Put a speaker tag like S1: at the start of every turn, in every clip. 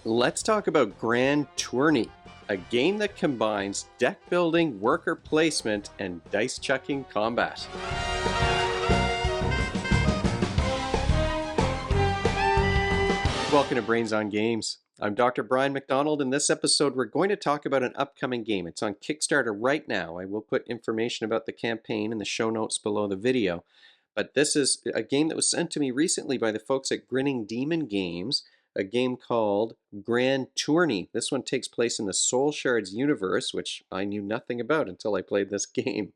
S1: Let's talk about Grand Tourney, a game that combines deck building, worker placement, and dice chucking combat. Welcome to Brains on Games. I'm Dr. Brian McDonald. In this episode, we're going to talk about an upcoming game. It's on Kickstarter right now. I will put information about the campaign in the show notes below the video. But this is a game that was sent to me recently by the folks at Grinning Demon Games, a game called Grand Tourney. This one takes place in the Soulshards universe, which I knew nothing about until I played this game.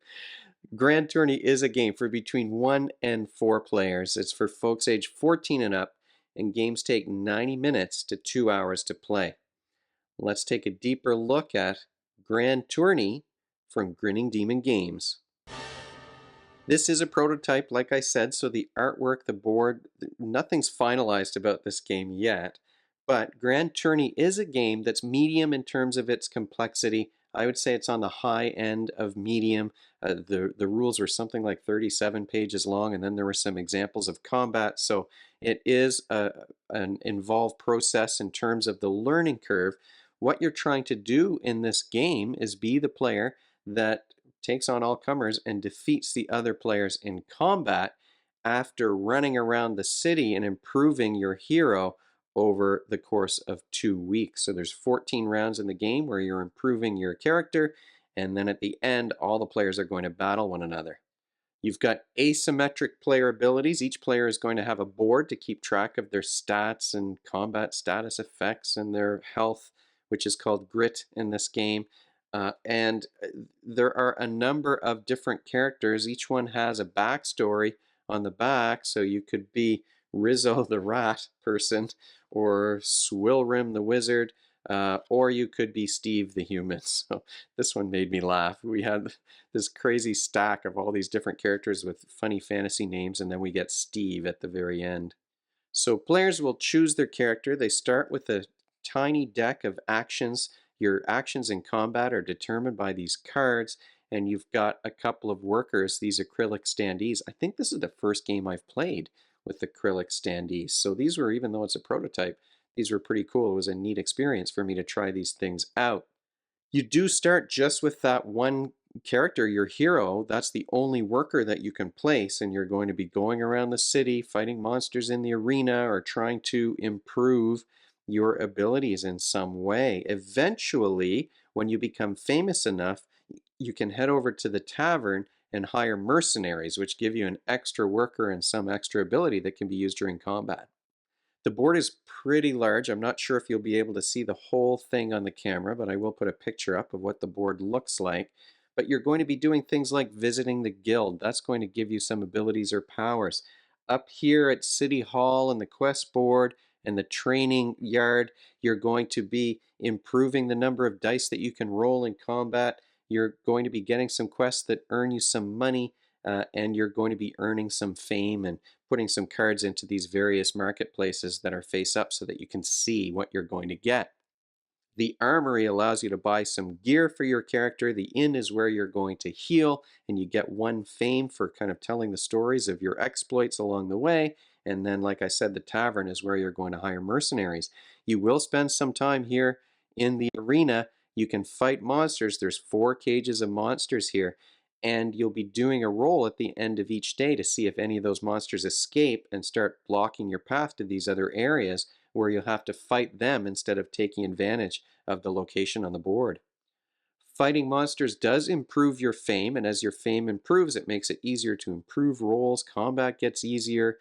S1: Grand Tourney is a game for between 1 and 4 players. It's for folks age 14 and up, and games take 90 minutes to 2 hours to play. Let's take a deeper look at Grand Tourney from Grinning Demon Games. This is a prototype, like I said, so the artwork, the board, nothing's finalized about this game yet. But Grand Tourney is a game that's medium in terms of its complexity. I would say it's on the high end of medium. The rules were something like 37 pages long, and then there were some examples of combat. So it is an involved process in terms of the learning curve. What you're trying to do in this game is be the player that takes on all comers and defeats the other players in combat after running around the city and improving your hero over the course of 2 weeks. So there's 14 rounds in the game where you're improving your character, and then at the end, all the players are going to battle one another. You've got asymmetric player abilities. Each player is going to have a board to keep track of their stats and combat status effects and their health, which is called grit in this game. And there are a number of different characters. Each one has a backstory on the back, so you could be Rizzo the rat person, or Swilrim the wizard, or you could be Steve the human. So this one made me laugh. We had this crazy stack of all these different characters with funny fantasy names, and then we get Steve at the very end. So players will choose their character. They start with a tiny deck of actions. Your actions in combat are determined by these cards, and you've got a couple of workers, these acrylic standees. I think this is the first game I've played with acrylic standees. So these were, even though it's a prototype, these were pretty cool. It was a neat experience for me to try these things out. You do start just with that one character, your hero. That's the only worker that you can place, and you're going to be going around the city, fighting monsters in the arena, or trying to improve your abilities in some way. Eventually, when you become famous enough, you can head over to the tavern and hire mercenaries, which give you an extra worker and some extra ability that can be used during combat. The board is pretty large. I'm not sure if you'll be able to see the whole thing on the camera, but I will put a picture up of what the board looks like. But you're going to be doing things like visiting the guild. That's going to give you some abilities or powers. Up here at City Hall and the quest board and the training yard, you're going to be improving the number of dice that you can roll in combat. You're going to be getting some quests that earn you some money, and you're going to be earning some fame and putting some cards into these various marketplaces that are face up so that you can see what you're going to get. The armory allows you to buy some gear for your character. The inn is where you're going to heal, and you get 1 fame for kind of telling the stories of your exploits along the way. And then, like I said, the tavern is where you're going to hire mercenaries. You will spend some time here in the arena. You can fight monsters. There's 4 cages of monsters here, and you'll be doing a roll at the end of each day to see if any of those monsters escape and start blocking your path to these other areas where you'll have to fight them instead of taking advantage of the location on the board. Fighting monsters does improve your fame, and as your fame improves, it makes it easier to improve rolls. Combat gets easier.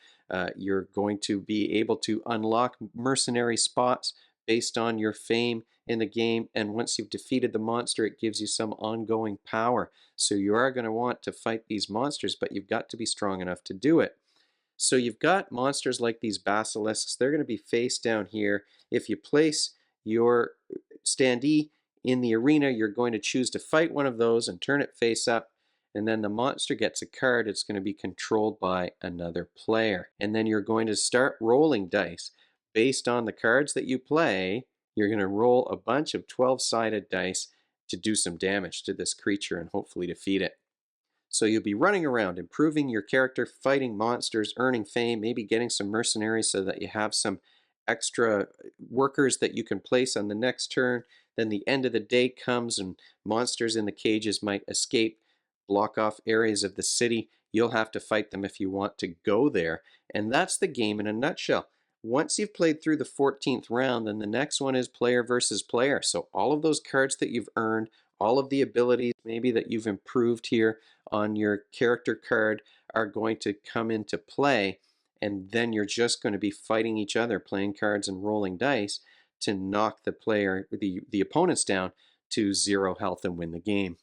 S1: You're going to be able to unlock mercenary spots based on your fame in the game, and once you've defeated the monster, it gives you some ongoing power. So you are going to want to fight these monsters, but you've got to be strong enough to do it. So you've got monsters like these basilisks. They're going to be face down here. If you place your standee in the arena, you're going to choose to fight one of those and turn it face up, and then the monster gets a card. It's going to be controlled by another player. And then you're going to start rolling dice. Based on the cards that you play, you're going to roll a bunch of 12-sided dice to do some damage to this creature and hopefully defeat it. So you'll be running around, improving your character, fighting monsters, earning fame, maybe getting some mercenaries so that you have some extra workers that you can place on the next turn. Then the end of the day comes and monsters in the cages might escape, block off areas of the city. You'll have to fight them if you want to go there. And that's the game in a nutshell. Once you've played through the 14th round, then the next one is player versus player. So all of those cards that you've earned, all of the abilities maybe that you've improved here on your character card are going to come into play. And then you're just going to be fighting each other, playing cards and rolling dice to knock the opponents down to 0 health and win the game.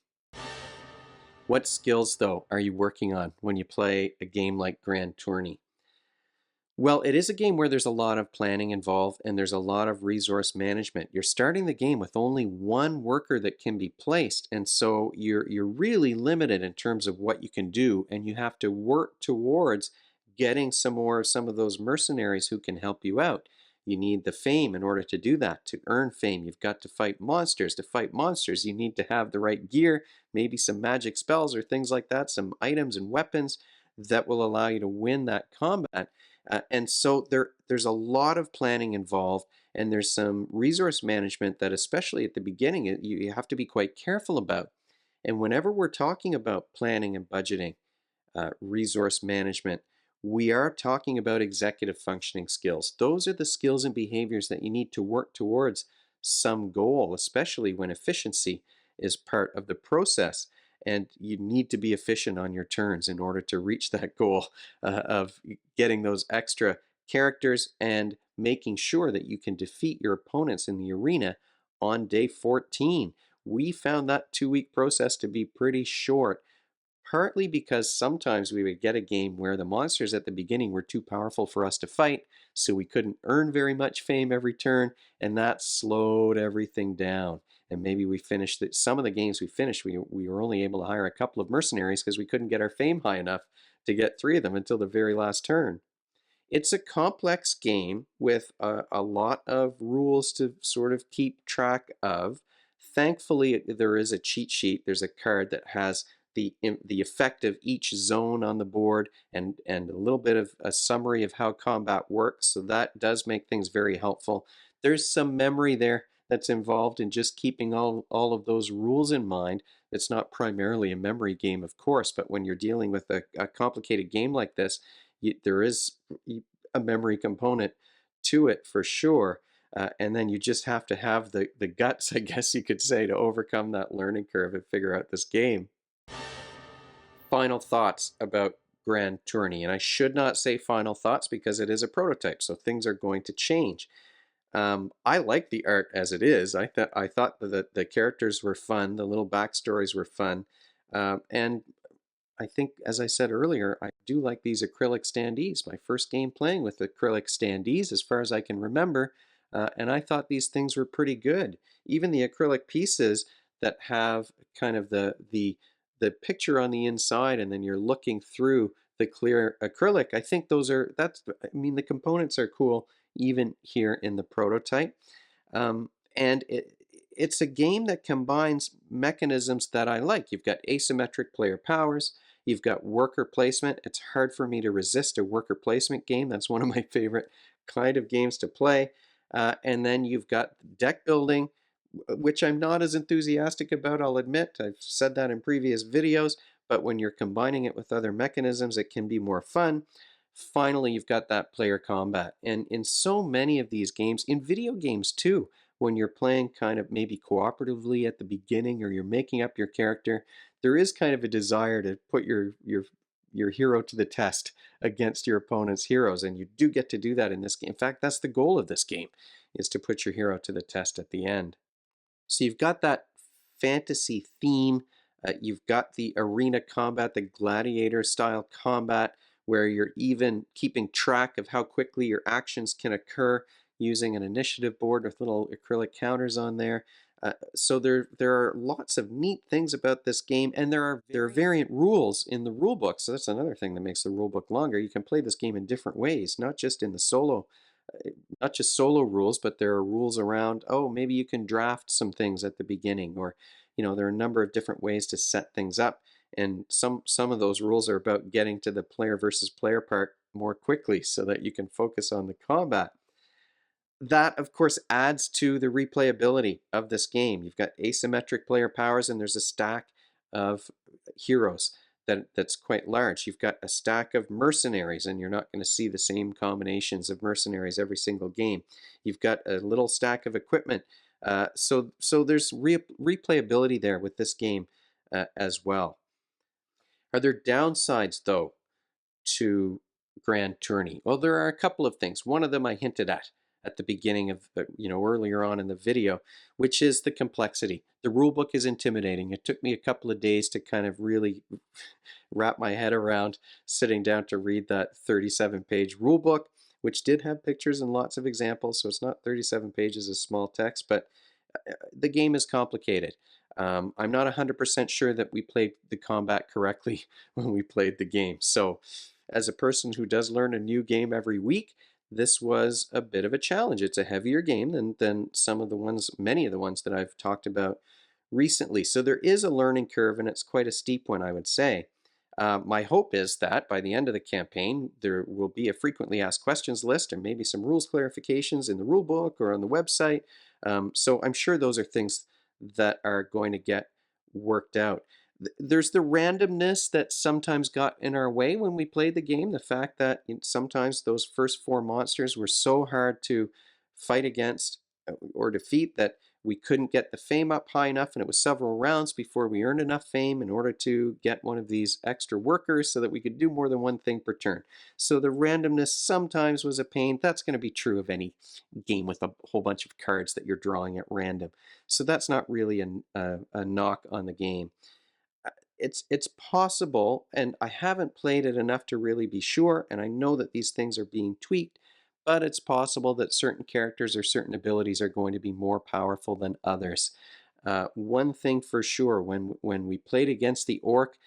S1: What skills, though, are you working on when you play a game like Grand Tourney? Well, it is a game where there's a lot of planning involved and there's a lot of resource management. You're starting the game with only one worker that can be placed, and so you're really limited in terms of what you can do, and you have to work towards getting some of those mercenaries who can help you out. You need the fame in order to do that. To earn fame, you've got to fight monsters. To fight monsters, you need to have the right gear, maybe some magic spells or things like that, some items and weapons that will allow you to win that combat. And so there's a lot of planning involved, and there's some resource management that, especially at the beginning, you have to be quite careful about. And whenever we're talking about planning and budgeting, resource management, we are talking about executive functioning skills. Those are the skills and behaviors that you need to work towards some goal, especially when efficiency is part of the process. And you need to be efficient on your turns in order to reach that goal of getting those extra characters and making sure that you can defeat your opponents in the arena on day 14. We found that 2-week process to be pretty short, partly because sometimes we would get a game where the monsters at the beginning were too powerful for us to fight, so we couldn't earn very much fame every turn, and that slowed everything down. And maybe we finished some of the games we finished, we were only able to hire a couple of mercenaries because we couldn't get our fame high enough to get 3 of them until the very last turn. It's a complex game with a lot of rules to sort of keep track of. Thankfully, there is a cheat sheet. There's a card that has the effect of each zone on the board and a little bit of a summary of how combat works. So that does make things very helpful. There's some memory there that's involved in just keeping all of those rules in mind. It's not primarily a memory game, of course, but when you're dealing with a complicated game like this, there is a memory component to it for sure. And then you just have to have the guts, I guess you could say, to overcome that learning curve and figure out this game. Final thoughts about Grand Tourney. And I should not say final thoughts because it is a prototype, so things are going to change. I like the art as it is. I thought that the characters were fun, the little backstories were fun, and I think, as I said earlier, I do like these acrylic standees. My first game playing with acrylic standees, as far as I can remember, and I thought these things were pretty good. Even the acrylic pieces that have kind of the picture on the inside, and then you're looking through the clear acrylic. I think I mean, the components are cool, even here in the prototype. And it's a game that combines mechanisms that I like. You've got asymmetric player powers, you've got worker placement. It's hard for me to resist a worker placement game. That's one of my favorite kind of games to play. And then you've got deck building, which I'm not as enthusiastic about, I'll admit. I've said that in previous videos, but when you're combining it with other mechanisms, it can be more fun. Finally, you've got that player combat. And in so many of these games, in video games too, when you're playing kind of maybe cooperatively at the beginning or you're making up your character, there is kind of a desire to put your hero to the test against your opponent's heroes, and you do get to do that in this game. In fact, that's the goal of this game, is to put your hero to the test at the end. So you've got that fantasy theme. You've got the arena combat, the gladiator style combat, where you're even keeping track of how quickly your actions can occur using an initiative board with little acrylic counters on there. So there are lots of neat things about this game, and there are variant rules in the rule book. So that's another thing that makes the rule book longer. You can play this game in different ways, not just in the not just solo rules, but there are rules around, oh, maybe you can draft some things at the beginning, or there are a number of different ways to set things up, and some of those rules are about getting to the player versus player part more quickly so that you can focus on the combat. That, of course, adds to the replayability of this game. You've got asymmetric player powers, and there's a stack of heroes that's quite large. You've got a stack of mercenaries, and you're not going to see the same combinations of mercenaries every single game. You've got a little stack of equipment. So there's replayability there with this game as well. Are there downsides, though, to Grand Tourney? Well, there are a couple of things. One of them I hinted at the beginning of, earlier on in the video, which is the complexity. The rulebook is intimidating. It took me a couple of days to kind of really wrap my head around sitting down to read that 37-page rulebook, which did have pictures and lots of examples, so it's not 37 pages of small text, but the game is complicated. I'm not 100% sure that we played the combat correctly when we played the game. So as a person who does learn a new game every week, this was a bit of a challenge. It's a heavier game than many of the ones that I've talked about recently. So there is a learning curve, and it's quite a steep one, I would say. My hope is that by the end of the campaign, there will be a frequently asked questions list, or maybe some rules clarifications in the rule book or on the website. So I'm sure those are things that are going to get worked out. There's the randomness that sometimes got in our way when we played the game. The fact that sometimes those first 4 monsters were so hard to fight against or defeat that we couldn't get the fame up high enough, and it was several rounds before we earned enough fame in order to get one of these extra workers so that we could do more than one thing per turn. So the randomness sometimes was a pain. That's going to be true of any game with a whole bunch of cards that you're drawing at random. So that's not really a knock on the game. It's possible, and I haven't played it enough to really be sure, and I know that these things are being tweaked, but it's possible that certain characters or certain abilities are going to be more powerful than others. One thing for sure, when we played against the orc,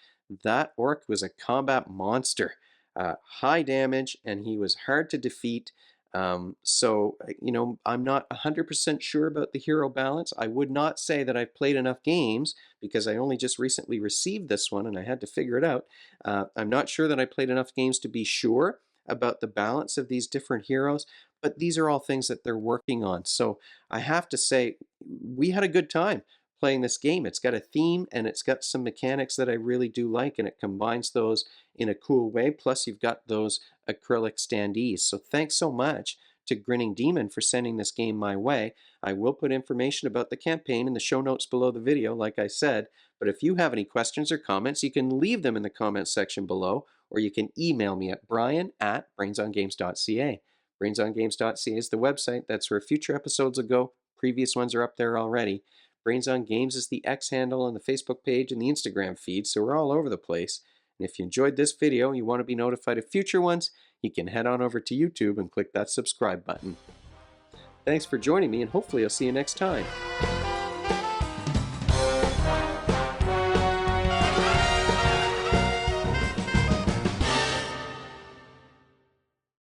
S1: that orc was a combat monster. High damage, and he was hard to defeat. I'm not 100% sure about the hero balance. I would not say that I've played enough games because I only just recently received this one and I had to figure it out. I'm not sure that I played enough games to be sure about the balance of these different heroes, but these are all things that they're working on. So I have to say, we had a good time playing this game. It's got a theme and it's got some mechanics that I really do like, and it combines those in a cool way. Plus you've got those acrylic standees. So thanks so much to Grinning Demon for sending this game my way. I will put information about the campaign in the show notes below the video, like I said, but if you have any questions or comments, you can leave them in the comments section below, or you can email me at brian@brainsongames.ca. Brainsongames.ca is the website. That's where future episodes will go. Previous ones are up there already. Brains on Games is the X handle on the Facebook page and the Instagram feed, so we're all over the place. And if you enjoyed this video and you want to be notified of future ones, you can head on over to YouTube and click that subscribe button. Thanks for joining me, and hopefully I'll see you next time.